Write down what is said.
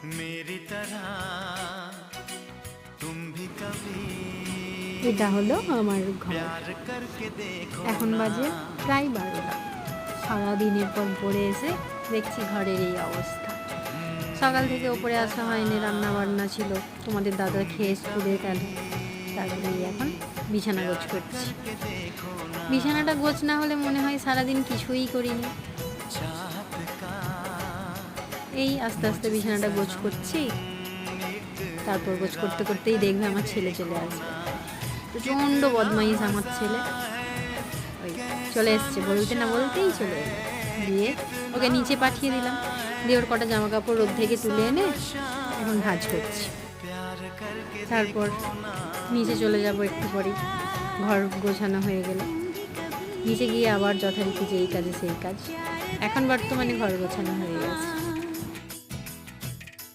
मेरी तरह तुम भी कभी এটা হলো আমার ঘর। प्यार करके देखो এখন বাজে প্রায় 12টা। সারাদিনের পর পড়ে এসে দেখছি ঘরের এই অবস্থা। সকাল থেকে ওপরে আসা হয়নি, রান্না বান্না ছিল, তোমাদের দাদা খেয়ে স্কুলে গেল। তারপরে এখন বিছানা গোছ করছি। বিছানাটা গোছ না হলে মনে হয় সারাদিন কিছুই করিনি। এই আস্তে আস্তে বিছানাটা গোছ করছি। তারপর গোছ করতে করতেই দেখবে আমার ছেলে চলে আসবে। প্রচণ্ড বদমাইশ আমার ছেলে। ওই চলে এসছে, বলতে না বলতেই চলে এলো। দিয়ে ওকে নিচে পাঠিয়ে দিলাম। দিয়ে ওর কটা জামা কাপড় রোদ থেকে তুলে এনে এখন ভাঁজ করছি। তারপর নিচে চলে যাব একটু পরেই, ঘর গোছানো হয়ে গেলে। নিচে গিয়ে আবার যথারীতি যেই কাজে সেই কাজ। এখন বর্তমানে ঘর গোছানো হয়ে গেছে।